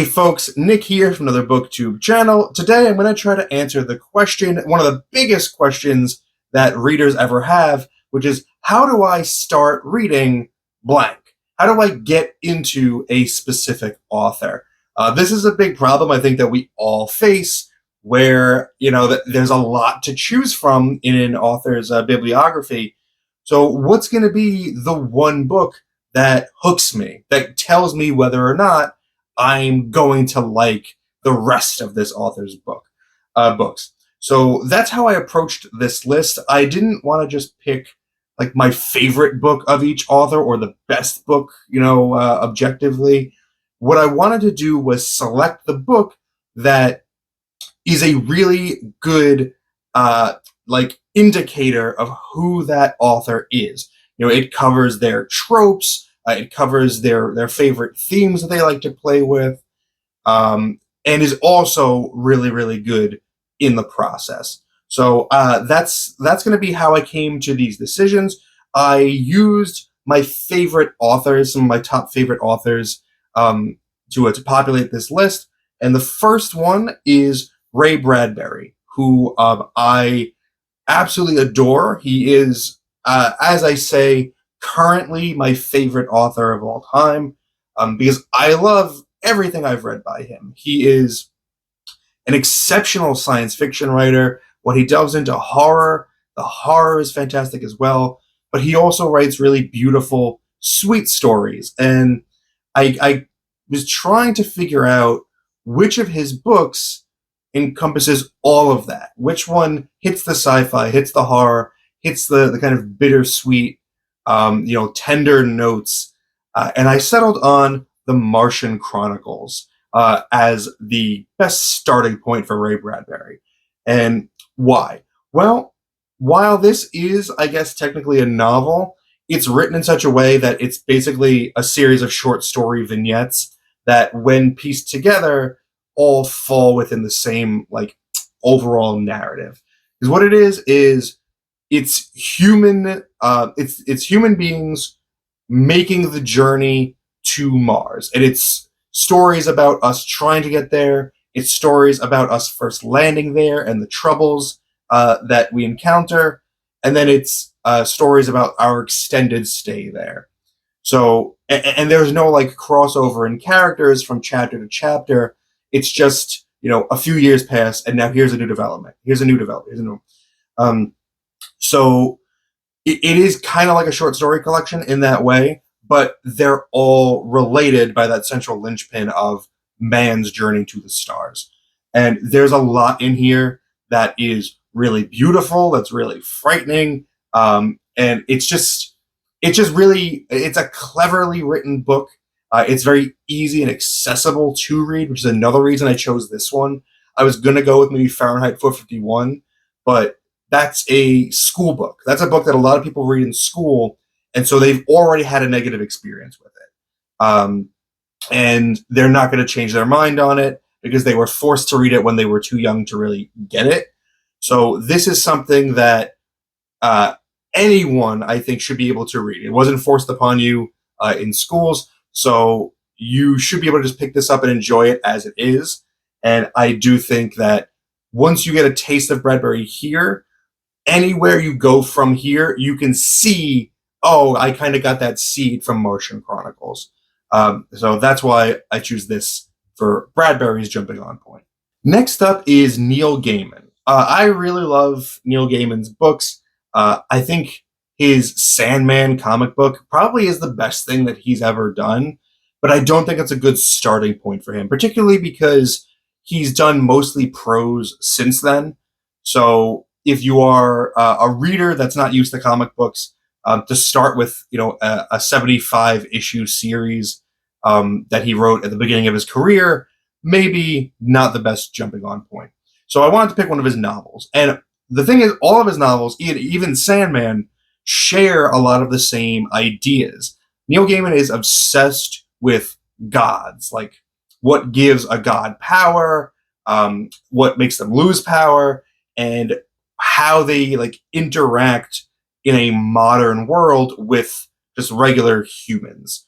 Hey folks, Nick here from another BookTube channel. Today I'm going to try to answer the question, one of the biggest questions that readers ever have, which is how do I start reading blank? How do I get into a specific author? This is a big problem I think that we all face where, there's a lot to choose from in an author's bibliography. So what's going to be the one book that hooks me, that tells me whether or not I'm going to like the rest of this author's books. So that's how I approached this list. I didn't want to just pick like my favorite book of each author or the best book, objectively. What I wanted to do was select the book that is a really good, indicator of who that author is. It covers their tropes. It covers their favorite themes that they like to play with, and is also really, really good in the process. So that's going to be how I came to these decisions. I used my favorite authors, some of my top favorite authors, to populate this list. And the first one is Ray Bradbury, who I absolutely adore. He is, as I say, currently my favorite author of all time, because I love everything I've read by him. He is an exceptional science fiction writer. When he delves into horror, the horror is fantastic as well, but he also writes really beautiful, sweet stories. And I was trying to figure out which of his books encompasses all of that. Which one hits the sci-fi, hits the horror, hits the kind of bittersweet, tender notes. And I settled on The Martian Chronicles as the best starting point for Ray Bradbury. And why? Well, while this is, I guess, technically a novel, it's written in such a way that it's basically a series of short story vignettes that, when pieced together, all fall within the same, overall narrative. Because what it is it's human, it's human beings making the journey to Mars. And it's stories about us trying to get there. It's stories about us first landing there and the troubles that we encounter. And then it's stories about our extended stay there. So, and there's no crossover in characters from chapter to chapter. It's just, a few years pass and now here's a new development. So it is kind of like a short story collection in that way, but they're all related by that central linchpin of man's journey to the stars. And there's a lot in here that is really beautiful, that's really frightening, and it's a cleverly written book. It's very easy and accessible to read, which is another reason I chose this one. I was going to go with maybe Fahrenheit 451, but that's a school book. That's a book that a lot of people read in school, and so they've already had a negative experience with it. And they're not going to change their mind on it because they were forced to read it when they were too young to really get it. So this is something that anyone, I think, should be able to read. It wasn't forced upon you in schools, so you should be able to just pick this up and enjoy it as it is. And I do think that once you get a taste of Bradbury here, anywhere you go from here, you can see, oh, I kind of got that seed from Martian Chronicles. So that's why I choose this for Bradbury's jumping on point. Next up is Neil Gaiman. I really love Neil Gaiman's books. I think his Sandman comic book probably is the best thing that he's ever done, but I don't think it's a good starting point for him, particularly because he's done mostly prose since then. So if you are a reader that's not used to comic books, to start with, a 75 issue series that he wrote at the beginning of his career, maybe not the best jumping on point. So I wanted to pick one of his novels. And the thing is, all of his novels, even Sandman, share a lot of the same ideas. Neil Gaiman is obsessed with gods, like what gives a god power, what makes them lose power, and how they interact in a modern world with just regular humans.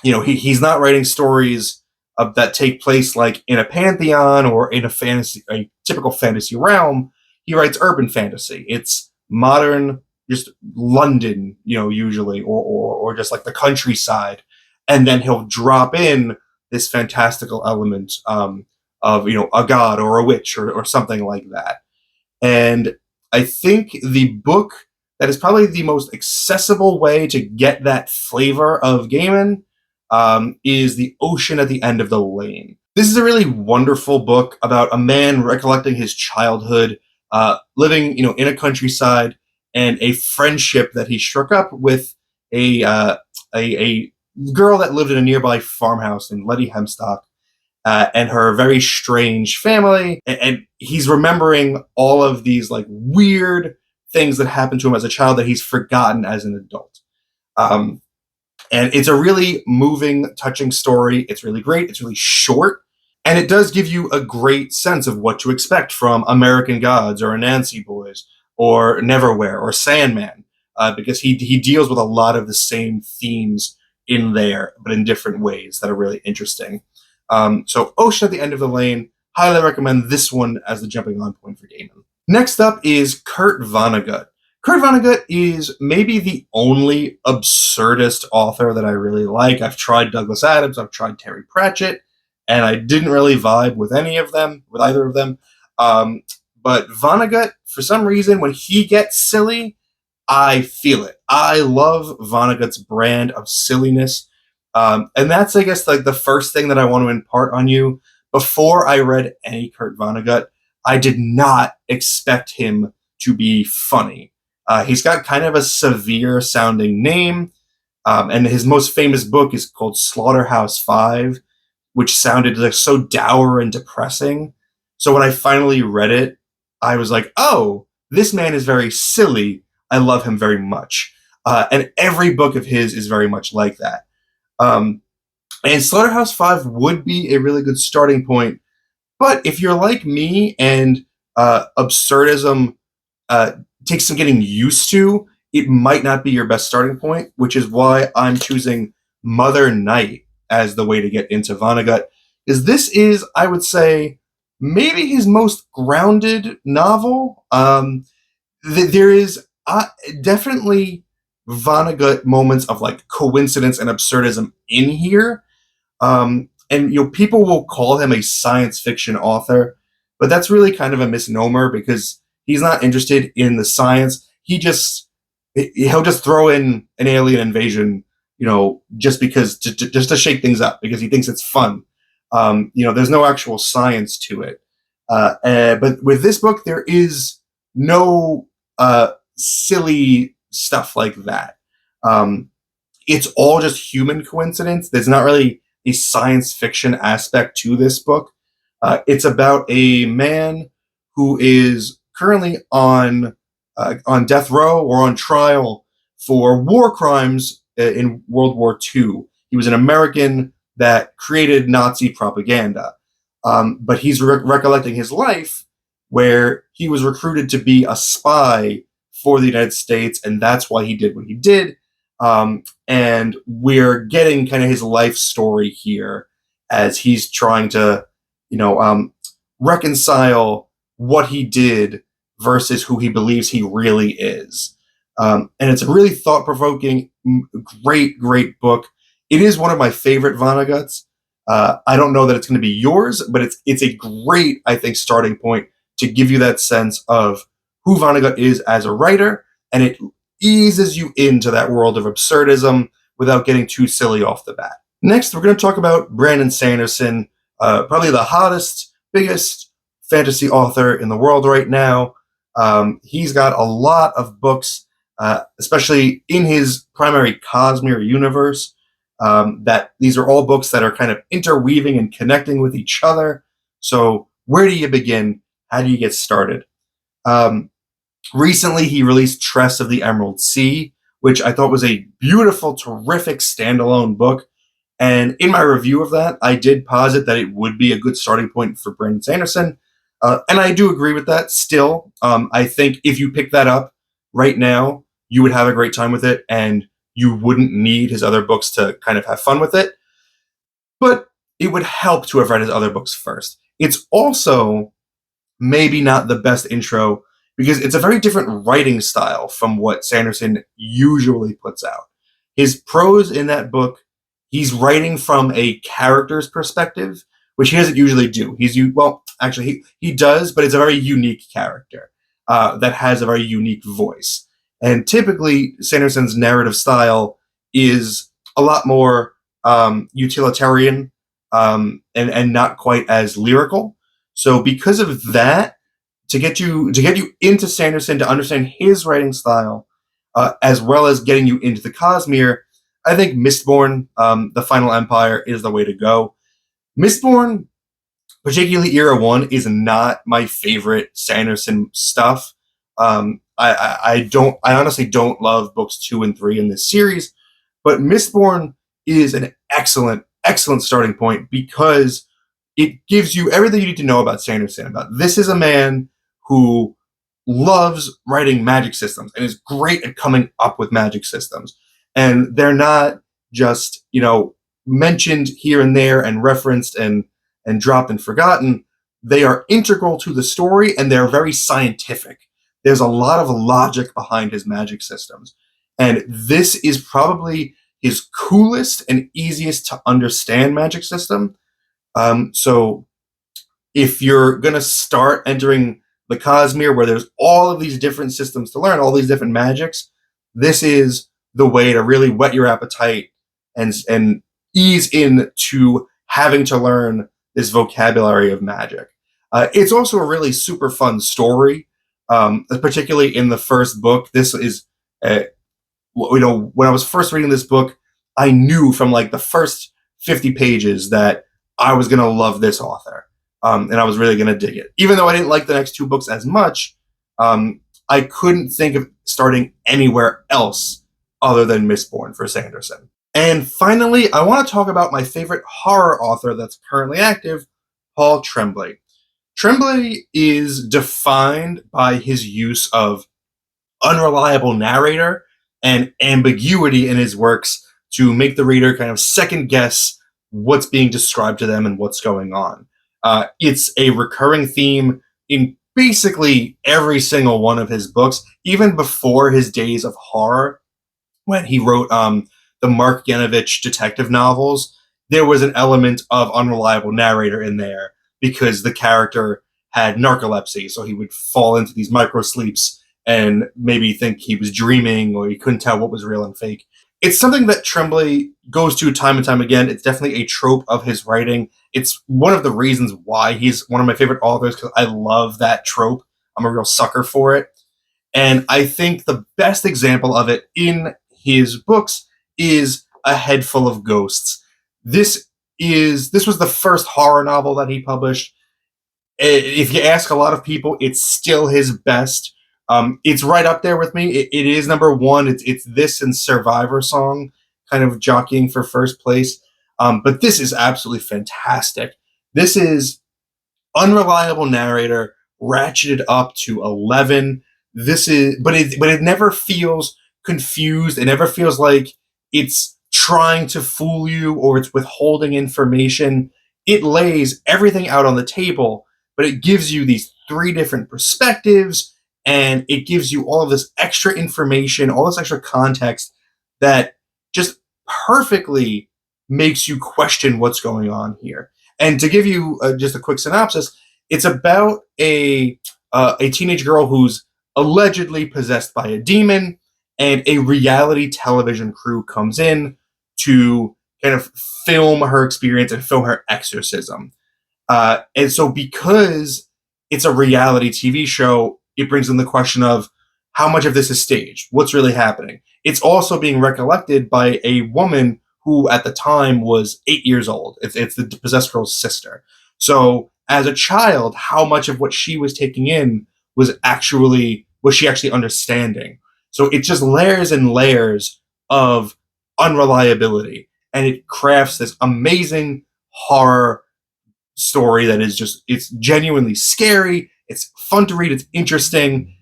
He's not writing stories that take place like in a pantheon or in a typical fantasy realm. He writes urban fantasy. It's modern, just London, usually, or just like the countryside, and then he'll drop in this fantastical element of a god or a witch or something like that. And I think the book that is probably the most accessible way to get that flavor of Gaiman is The Ocean at the End of the Lane. This is a really wonderful book about a man recollecting his childhood, living, in a countryside, and a friendship that he struck up with a girl that lived in a nearby farmhouse named Letty Hemstock, and her very strange family. And he's remembering all of these like weird things that happened to him as a child that he's forgotten as an adult. Um, and it's a really moving, touching story. It's really great. It's really short. And it does give you a great sense of what to expect from American Gods or Anansi Boys or Neverwhere or Sandman, because he deals with a lot of the same themes in there, but in different ways that are really interesting. So Ocean at the End of the Lane, highly recommend this one as the jumping on point for Gaiman. Next up is Kurt Vonnegut. Kurt Vonnegut is maybe the only absurdist author that I really like. I've tried Douglas Adams, I've tried Terry Pratchett, and I didn't really vibe with either of them. But Vonnegut, for some reason, when he gets silly, I feel it. I love Vonnegut's brand of silliness. And that's, I guess, like the first thing that I want to impart on you. Before I read any Kurt Vonnegut, I did not expect him to be funny. He's got kind of a severe sounding name, and his most famous book is called Slaughterhouse-Five, which sounded like so dour and depressing. So when I finally read it, I was like, oh, this man is very silly. I love him very much. And every book of his is very much like that. And Slaughterhouse-Five would be a really good starting point. But if you're like me and absurdism takes some getting used to, it might not be your best starting point, which is why I'm choosing Mother Night as the way to get into Vonnegut. Because this is, I would say, maybe his most grounded novel. There is definitely Vonnegut moments of like coincidence and absurdism in here. And people will call him a science fiction author, but that's really kind of a misnomer because he's not interested in the science. He'll just throw in an alien invasion, just because just to shake things up because he thinks it's fun. There's no actual science to it. But with this book, there is no silly stuff like that. It's all just human coincidence. There's not really a science fiction aspect to this book. It's about a man who is currently on death row or on trial for war crimes in World War II. He was an American that created Nazi propaganda. But he's recollecting his life where he was recruited to be a spy for the United States, and that's why he did what he did. And we're getting kind of his life story here as he's trying to, reconcile what he did versus who he believes he really is. And it's a really thought-provoking, great, great book. It is one of my favorite Vonneguts. I don't know that it's going to be yours, but it's a great, I think, starting point to give you that sense of who Vonnegut is as a writer, and it eases you into that world of absurdism without getting too silly off the bat. Next, we're going to talk about Brandon Sanderson, probably the hottest, biggest fantasy author in the world right now. He's got a lot of books, especially in his primary Cosmere universe, that these are all books that are kind of interweaving and connecting with each other. So where do you begin? How do you get started? Recently, he released Tress of the Emerald Sea, which I thought was a beautiful, terrific standalone book. And in my review of that, I did posit that it would be a good starting point for Brandon Sanderson. And I do agree with that still. I think if you pick that up right now, you would have a great time with it, and you wouldn't need his other books to kind of have fun with it. But it would help to have read his other books first. It's also maybe not the best intro because it's a very different writing style from what Sanderson usually puts out. His prose in that book, he's writing from a character's perspective, which he doesn't usually do. Well, actually, he does, but it's a very unique character that has a very unique voice. And typically, Sanderson's narrative style is a lot more utilitarian and not quite as lyrical. So because of that, to get you into Sanderson, to understand his writing style, as well as getting you into the Cosmere, I think Mistborn, The Final Empire, is the way to go. Mistborn, particularly Era 1, is not my favorite Sanderson stuff. I honestly don't love books 2 and 3 in this series, but Mistborn is an excellent starting point because it gives you everything you need to know about Sanderson. About this is a man who loves writing magic systems and is great at coming up with magic systems. And they're not just, mentioned here and there and referenced and dropped and forgotten. They are integral to the story and they're very scientific. There's a lot of logic behind his magic systems. And this is probably his coolest and easiest to understand magic system. So if you're going to start entering the Cosmere, where there's all of these different systems to learn, all these different magics, this is the way to really whet your appetite and ease into having to learn this vocabulary of magic. It's also a really super fun story, particularly in the first book. This is, when I was first reading this book, I knew from like the first 50 pages that I was going to love this author. And I was really going to dig it. Even though I didn't like the next 2 books as much, I couldn't think of starting anywhere else other than Mistborn for Sanderson. And finally, I want to talk about my favorite horror author that's currently active, Paul Tremblay. Tremblay is defined by his use of unreliable narrator and ambiguity in his works to make the reader kind of second guess what's being described to them and what's going on. It's a recurring theme in basically every single one of his books, even before his days of horror, when he wrote the Mark Yanovich detective novels. There was an element of unreliable narrator in there because the character had narcolepsy, so he would fall into these micro sleeps and maybe think he was dreaming or he couldn't tell what was real and fake. It's something that Tremblay goes to time and time again. It's definitely a trope of his writing. It's one of the reasons why he's one of my favorite authors, because I love that trope. I'm a real sucker for it. And I think the best example of it in his books is A Head Full of Ghosts. This was the first horror novel that he published. If you ask a lot of people, it's still his best. It's right up there with me. It is number 1. It's this and Survivor Song kind of jockeying for first place. But this is absolutely fantastic. This is unreliable narrator ratcheted up to 11. But it never feels confused. It never feels like it's trying to fool you or it's withholding information. It lays everything out on the table, but it gives you these 3 different perspectives, and it gives you all of this extra information, all this extra context that just perfectly makes you question what's going on here. And to give you just a quick synopsis, it's about a teenage girl who's allegedly possessed by a demon, and a reality television crew comes in to kind of film her experience and film her exorcism. And so because it's a reality TV show, it brings in the question of how much of this is staged? What's really happening? It's also being recollected by a woman who at the time was 8 years old. It's the possessed girl's sister. So as a child, how much of what she was taking in was she actually understanding? So it just layers and layers of unreliability, and it crafts this amazing horror story that is it's genuinely scary. It's fun to read. It's interesting.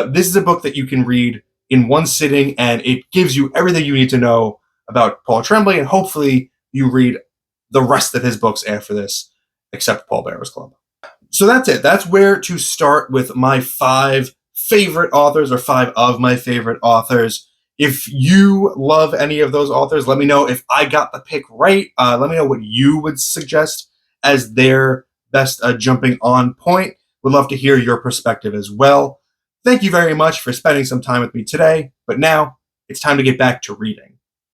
This is a book that you can read in one sitting, and it gives you everything you need to know about Paul Tremblay, and hopefully you read the rest of his books after this, except Paul Bearer's Club. So that's it. That's where to start with my 5 favorite authors, or 5 of my favorite authors. If you love any of those authors, let me know if I got the pick right. Let me know what you would suggest as their best jumping on point. Would love to hear your perspective as well. Thank you very much for spending some time with me today. But now it's time to get back to reading.